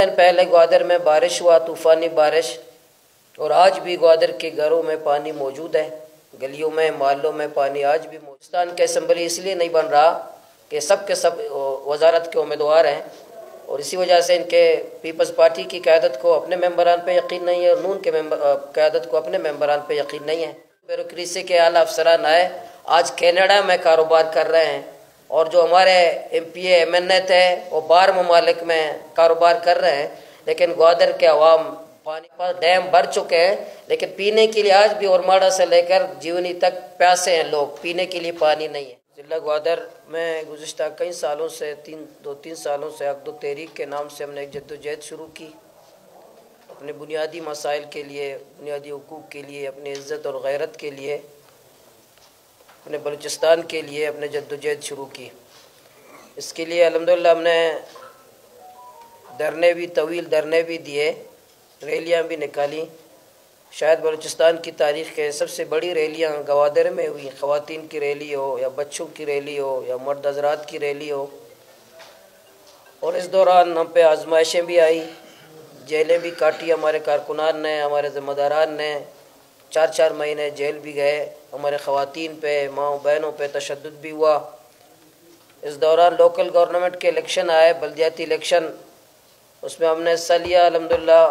दिन पहले ग्वादर में बारिश हुआ, तूफ़ानी बारिश, और आज भी ग्वादर के घरों में पानी मौजूद है, गलियों में, मोहल्लों में पानी आज भी। पाकिस्तान के असम्बली इसलिए नहीं बन रहा कि सब के सब वजारत के उम्मीदवार हैं, और इसी वजह से इनके पीपल्स पार्टी की क़यादत को अपने मेंबरान पे यकीन नहीं है और नून के क़यादत को अपने मेंबरान पे यकीन नहीं है। ब्यूरोक्रेसी के आला अफसरान आए, आज कनाडा में कारोबार कर रहे हैं, और जो हमारे MPA MNA थे वो बाहर ममालिक में कारोबार कर रहे हैं, लेकिन ग्वादर के अवाम पानी पर डैम भर चुके हैं, लेकिन पीने के लिए आज भी ओरमाड़ा से लेकर जीवनी तक प्यासे हैं लोग, पीने के लिए पानी नहीं है। ज़िला ग्वादर में गुज़िश्ता कई सालों से दो तीन सालों से अक़दो तहरीक के नाम से हमने एक जद्दोजहद शुरू की, अपने बुनियादी मसाइल के लिए, बुनियादी हुकूक़ के लिए, अपनी इज़्ज़त और गैरत के लिए, अपने बलूचिस्तान के लिए अपने जद्दोजहद शुरू की। इसके लिए अल्हम्दुलिल्लाह हमने धरने भी, तवील धरने भी दिए, रैलियाँ भी निकाली। शायद बलूचिस्तान की तारीख़ के सबसे बड़ी रैलियाँ ग्वादर में हुई, ख़वातीन की रैली हो या बच्चों की रैली हो या मर्द हज़रात की रैली हो। और इस दौरान हम पे आजमाइशें भी आई, जेलें भी काटी हमारे कारकुनान ने, हमारे ज़िम्मेदारान ने, 4-4 महीने जेल भी गए, हमारे ख़वातीन पे, माँ बहनों पे तशद्दुद भी हुआ। इस दौरान लोकल गवर्नमेंट के इलेक्शन आए, बल्दियाती इलेक्शन, उसमें हमने हिस्सा लिया। अल्हम्दुलिल्लाह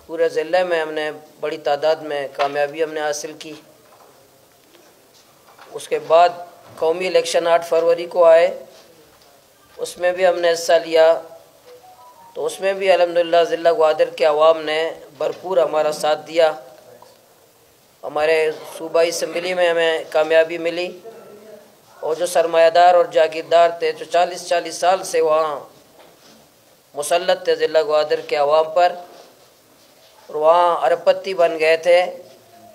पूरे ज़िले में हमने बड़ी तादाद में कामयाबी हमने हासिल की। उसके बाद कौमी इलेक्शन 8 फरवरी को आए, उसमें भी हमने हिस्सा लिया, तो उसमें भी अल्हम्दुलिल्लाह ज़िला ग्वादर के अवाम ने भरपूर हमारा साथ दिया। हमारे सूबाई असम्बली में हमें कामयाबी मिली, और जो सरमायादार और जागीरदार थे, जो 40-40 साल से वहाँ मुसल्लत थे ज़िला ग्वादर के अवाम पर, और वहाँ अरबपति बन गए थे,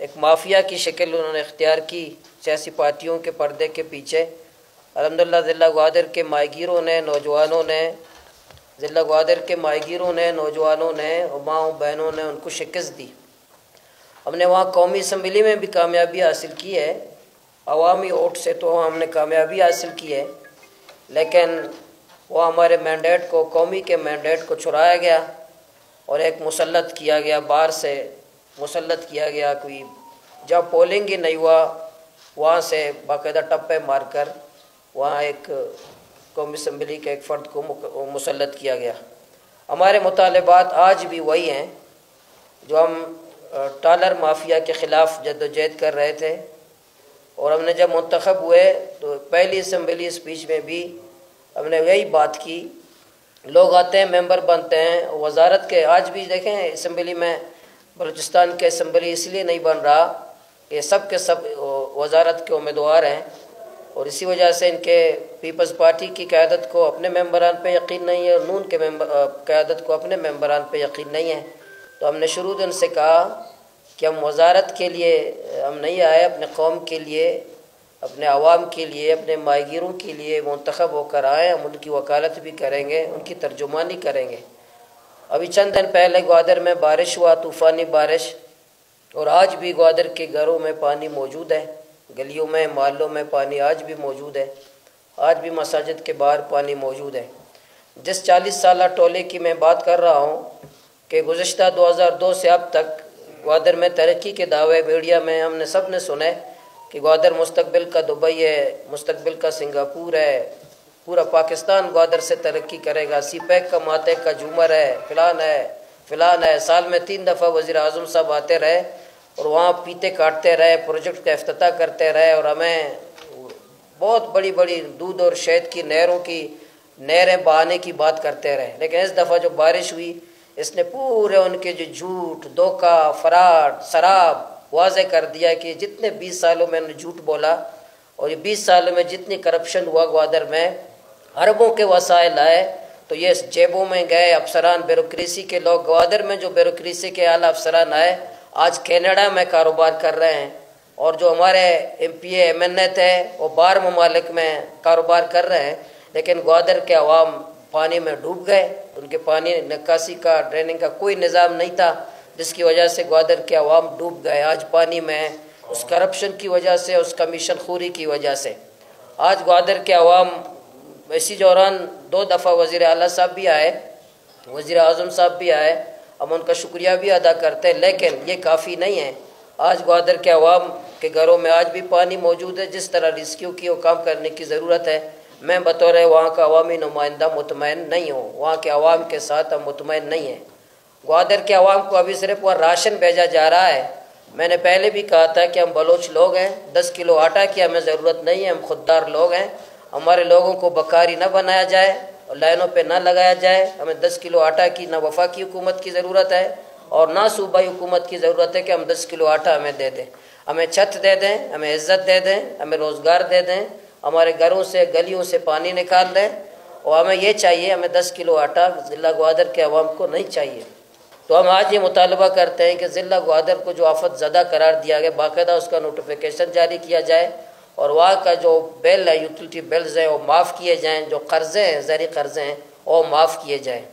एक माफिया की शक्ल उन्होंने इख्तियार की सियासी पार्टियों के पर्दे के पीछे। अल्हम्दुलिल्लाह ज़िला ग्वादर के माहीगीरों ने, नौजवानों ने, ज़िला ग्वादर के माहीगीरों ने, नौजवानों ने, माँ बहनों ने उनको शिकस्त दी। हमने वहाँ कौमी असम्बली में भी कामयाबी हासिल की है, अवामी वोट से तो हमने कामयाबी हासिल की है, लेकिन वो हमारे मैंडेट को, कौमी के मैंडेट को चुराया गया और एक मुसल्लत किया गया, बाहर से मुसल्लत किया गया। कोई जब पोलिंग ही नहीं हुआ, वहाँ से बाकायदा टप्पे मारकर वहाँ एक कौमी असम्बली के एक फ़र्द को मुसल्लत किया गया। हमारे मुतालबात आज भी वही हैं जो हम टालर माफिया के ख़िलाफ़ जद्दोजहद कर रहे थे, और हमने जब मुंतखब हुए तो पहली असम्बली स्पीच में भी हमने यही बात की। लोग आते हैं, मेंबर बनते हैं, वजारत के आज भी देखें असम्बली में, बलूचिस्तान के असम्बली इसलिए नहीं बन रहा कि सब के सब वजारत के उम्मीदवार हैं, और इसी वजह से इनके पीपल्स पार्टी की क़यादत को अपने मेंबरान पे यकीन नहीं है और नून के क़यादत को अपने मेंबरान पे यकीन नहीं है। तो हमने शुरू दिन से कहा कि हम वजारत के लिए हम नहीं आए, अपने कौम के लिए, अपने अवाम के लिए, अपने माहीगीरों के लिए मुंतखब होकर आए। हम उनकी वकालत भी करेंगे, उनकी तर्जुमानी करेंगे। अभी चंद दिन पहले ग्वादर में बारिश हुआ, तूफ़ानी बारिश, और आज भी ग्वादर के घरों में पानी मौजूद है, गलियों में, मोहल्लों में पानी आज भी मौजूद है, आज भी मसाजिद के बाहर पानी मौजूद है। जिस 40 साला टोले की मैं बात कर रहा हूँ कि गुज़िश्ता 2002 से अब तक ग्वादर में तरक्की के दावे मीडिया में हमने सब ने सुने कि ग्वादर मुस्तकबिल का दुबई है, मुस्तकबिल का सिंगापुर है, पूरा पाकिस्तान ग्वादर से तरक्की करेगा, सीपैक का माते का झूमर है, फ़िलान है। साल में 3 दफ़ा वज़ीर आज़म साहब आते रहे और वहाँ पीते काटते रहे, प्रोजेक्ट का इफ्तिताह करते रहे, और हमें बहुत बड़ी बड़ी दूध और शहद की नहरें बहाने की बात करते रहे। लेकिन इस दफ़ा जो बारिश हुई, इसने पूरे उनके जो झूठ, धोखा, फराड, शराब वाज़े कर दिया कि जितने 20 सालों में उन्होंने झूठ बोला, और ये 20 सालों में जितनी करप्शन हुआ ग्वादर में, अरबों के वसाइल आए तो ये जेबों में गए अफसरान, ब्यूरोक्रेसी के लोग। ग्वादर में जो ब्यूरोक्रेसी के आला अफसरान आए आज कनाडा में कारोबार कर रहे हैं, और जो हमारे MPA MNA थे वो बाहर ममालिक में कारोबार कर रहे हैं, लेकिन ग्वादर के अवाम पानी में डूब गए। उनके पानी निकासी का, ड्रेनिंग का कोई निज़ाम नहीं था, जिसकी वजह से ग्वादर के अवाम डूब गए आज पानी में, उस करप्शन की वजह से, उस कमीशन खोरी की वजह से। आज ग्वादर के अवाम इसी दौरान 2 दफ़ा वज़ीर आला साहब भी आए वज़ीर आज़म साहब भी आए, हम उनका शुक्रिया भी अदा करते हैं, लेकिन ये काफ़ी नहीं है। आज ग्वादर के अवाम के घरों में आज भी पानी मौजूद है। जिस तरह रेस्क्यू की वो काम करने की ज़रूरत है। मैं बतौर वहाँ का अवामी नुमाइंदा मुतमईन नहीं हूँ, वहाँ के अवाम के साथ हम मुतमईन नहीं हैं। ग्वादर के अवाम को अभी सिर्फ वह राशन भेजा जा रहा है। मैंने पहले भी कहा था कि हम बलोच लोग हैं, 10 किलो आटा की हमें ज़रूरत नहीं है, हम खुददार लोग हैं। हमारे लोगों को बकारी न बनाया जाए और लाइनों पे ना लगाया जाए। हमें 10 किलो आटा की ना वफाकी हुकूमत की ज़रूरत है और ना सूबाई हुकूमत की ज़रूरत है कि हम 10 किलो आटा हमें दे दें। हमें छत दे दें, हमें इज़्ज़त दे दें, हमें रोज़गार दे दें, हमारे घरों से गलियों से पानी निकाल दें। और हमें ये चाहिए, हमें 10 किलो आटा ज़िला ग्वादर के अवाम को नहीं चाहिए। तो हम आज ये मुतालबा करते हैं कि ज़िला ग्वादर को जो आफत ज़दा करार दिया गया, बाकायदा उसका नोटिफिकेशन जारी किया जाए और वहाँ का जो बिल है, यूटिलिटी बिल्स हैं, वो माफ़ किए जाएँ। जो कर्ज़े हैं, ज़री कर्ज़े हैं, वो माफ़ किए जाएँ।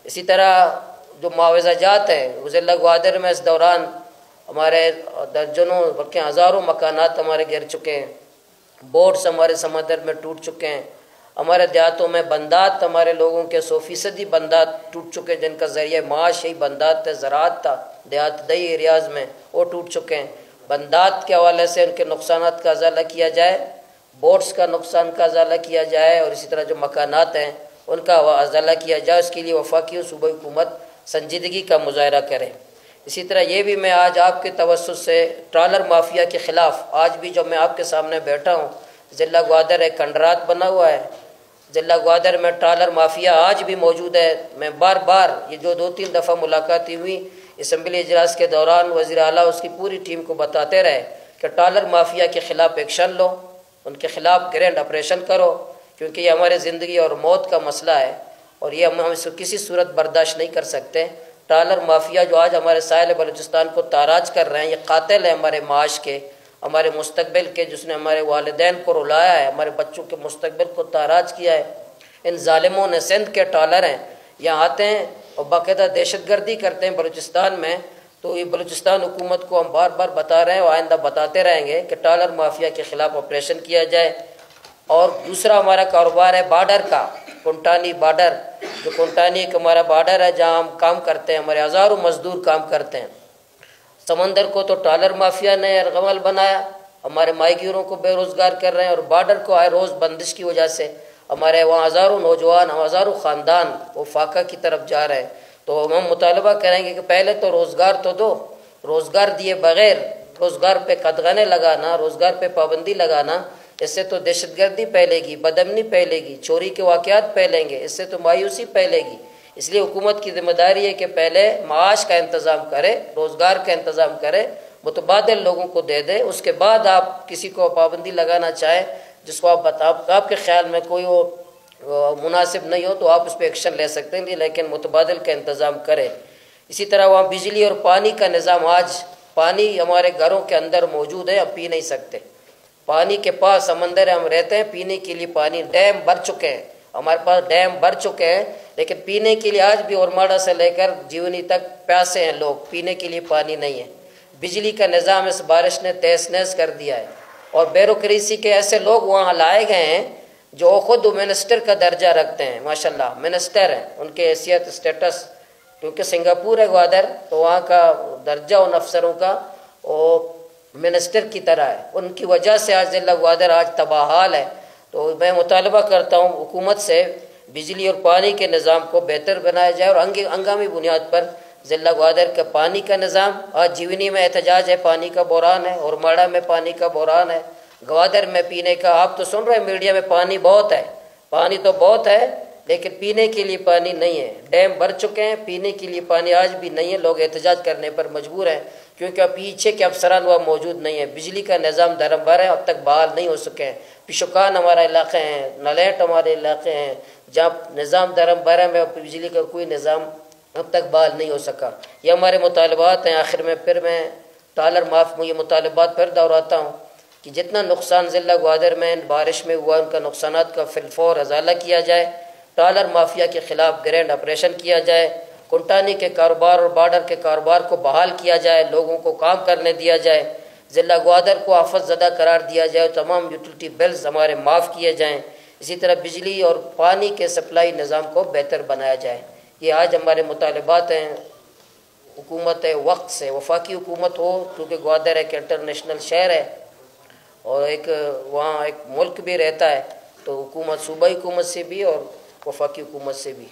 इसी तरह जो मुआवजा जात हैं ज़िला ग्वादर में इस दौरान हमारे दर्जनों बल्कि हज़ारों मकानात हमारे गिर चुके हैं, बोट्स हमारे समंदर में टूट चुके हैं, हमारे देहातों में बंदात हमारे लोगों के 100% बंदात टूट चुके हैं, जिनका ज़रिए माश यही बंदात था, ज़राअत था देहात दई एरियाज़ में, वो टूट चुके हैं। बंदात के हवाले से उनके नुकसानात का अज़ाला किया जाए, बोट्स का नुकसान का अज़ाला किया जाए और इसी तरह जो मकानात हैं उनका अज़ाला किया जाए। उसके लिए वफाकी और सूबाई हुकूमत संजीदगी का मुजाहरा करे। इसी तरह ये भी मैं आज आपके तवस्सुत से ट्रालर माफिया के ख़िलाफ़, आज भी जो मैं आपके सामने बैठा हूँ, ज़िला ग्वादर एक खंडरात बना हुआ है। ज़िला ग्वादर में ट्रालर माफिया आज भी मौजूद है। मैं बार बार ये जो 2-3 दफ़ा मुलाकातें हुई असम्बली इजलास के दौरान, वज़ीर आला उसकी पूरी टीम को बताते रहे कि ट्रालर माफिया के ख़िलाफ़ एक्शन लो, उनके ख़िलाफ़ ग्रैंड ऑपरेशन करो, क्योंकि ये हमारे ज़िंदगी और मौत का मसला है और ये हम इसको किसी सूरत बर्दाश्त नहीं कर सकते। ट्रालर माफिया जो आज हमारे साहिल बलूचिस्तान को ताराज कर रहे हैं, ये कातिल है हमारे माश के, हमारे मुस्तकबिल के, जिसने हमारे वालिदैन को रुलाया है, हमारे बच्चों के मुस्तकबिल को ताराज किया है। इन जालिमों ने, सिंध के ट्रालर हैं, यहाँ आते हैं और बाकायदा दहशतगर्दी करते हैं बलूचिस्तान में। तो ये बलूचिस्तान हुकूमत को हम बार बार बता रहे हैं और आइंदा बताते रहेंगे कि ट्रालर माफिया के ख़िलाफ़ ऑपरेशन किया जाए। और दूसरा हमारा कारोबार है बार्डर का, कुंटानी बार्डर, जो कुंटानी एक हमारा बार्डर है जहाँ हम काम करते हैं, हमारे हज़ारों मजदूर काम करते हैं। समंदर को तो ट्रालर माफिया ने अर्गमल बनाया, हमारे माहीगीरों को बेरोज़गार कर रहे हैं और बार्डर को आए रोज़ बंदिश की वजह से हमारे वहाँ हज़ारों नौजवान, हज़ारों ख़ानदान वो फाका की तरफ जा रहे हैं। तो हम मुतालबा करेंगे कि पहले तो रोज़गार तो दो, रोज़गार दिए बग़ैर रोज़गार पे कदगने लगाना, रोज़गार पे पाबंदी लगाना, इससे तो दहशतगर्दी फैलेगी, बदअमनी फैलेगी, चोरी के वाक़यात फैलेंगे, इससे तो मायूसी फैलेगी। इसलिए हुकूमत की ज़िम्मेदारी है कि पहले माश का इंतज़ाम करे, रोज़गार का इंतज़ाम करे, मुतबादिल लोगों को दे दे, उसके बाद आप किसी को पाबंदी लगाना चाहें जिसको आपके ख्याल में कोई वो मुनासिब नहीं हो तो आप उस पर एक्शन ले सकते हैं, लेकिन मुतबादिल का इंतज़ाम करें। इसी तरह वहाँ बिजली और पानी का निज़ाम, आज पानी हमारे घरों के अंदर मौजूद है, हम पी नहीं सकते। पानी के पास समंदर हम रहते हैं, पीने के लिए पानी, डैम भर चुके हैं, हमारे पास डैम भर चुके हैं, लेकिन पीने के लिए आज भी ओरमाड़ा से लेकर जीवनी तक प्यासे हैं लोग, पीने के लिए पानी नहीं है। बिजली का निज़ाम इस बारिश ने तहस नहस कर दिया है और ब्यूरोक्रेसी के ऐसे लोग वहाँ लाए गए हैं जो ख़ुद मिनिस्टर का दर्जा रखते हैं, माशाल्लाह मिनिस्टर हैं, उनके हैसियत स्टेटस, क्योंकि सिंगापुर है ग्वादर, तो वहाँ का दर्जा उन अफसरों का वो मिनिस्टर की तरह है। उनकी वजह से आज ज़िला ग्वादर आज तबाहाल है। तो मैं मुतालबा करता हूँ हुकूमत से बिजली और पानी के निज़ाम को बेहतर बनाया जाए और हंगामी बुनियाद पर ज़िला ग्वादर का पानी का निज़ाम, आज जीवनी में एहतजाज है, पानी का बहरान है, और माड़ा में पानी का बहरान है, ग्वादर में पीने का, आप तो सुन रहे हैं मीडिया में, पानी बहुत है, पानी तो बहुत है, लेकिन पीने के लिए पानी नहीं है। डैम भर चुके हैं, पीने के लिए पानी आज भी नहीं है। लोग एहतजाज करने पर मजबूर हैं क्योंकि अब पीछे के अफसरान वहाँ मौजूद नहीं है। बिजली का निज़ाम दरमबार है, अब तक बहाल नहीं हो सके हैं। पिशुकान हमारा इलाक़े हैं, नलेट हमारे इलाक़े हैं जहाँ निज़ाम दरमबार में बिजली का कोई निज़ाम अब तक बहाल नहीं हो सका। ये हमारे मुतालबात हैं। आखिर में फिर मैं ट्रालर माफ़ ये मुतालबात फिर दोहराता हूँ कि जितना नुकसान ज़िला ग्वादर में बारिश में हुआ, उनका नुकसानात का फिलफौर अजाला किया जाए, ट्रालर माफिया के ख़िलाफ़ ग्रैंड ऑपरेशन किया जाए, कुंटानी के कारोबार और बार्डर के कारोबार को बहाल किया जाए, लोगों को काम करने दिया जाए, ज़िला ग्वादर को आफत ज़दा करार दिया जाए, तमाम यूटिलिटी बिल्स हमारे माफ़ किए जाएँ। इसी तरह बिजली और पानी के सप्लाई निज़ाम को बेहतर बनाया जाए। ये आज हमारे मुतालबात हैं। हुकूमत वक्त से वफाकी हुकूमत हो, क्योंकि ग्वादर एक इंटरनेशनल शहर है और एक वहाँ एक मुल्क भी रहता है, तो हुकूमत सूबाई हुकूमत से भी और वफाकी हुकूमत से भी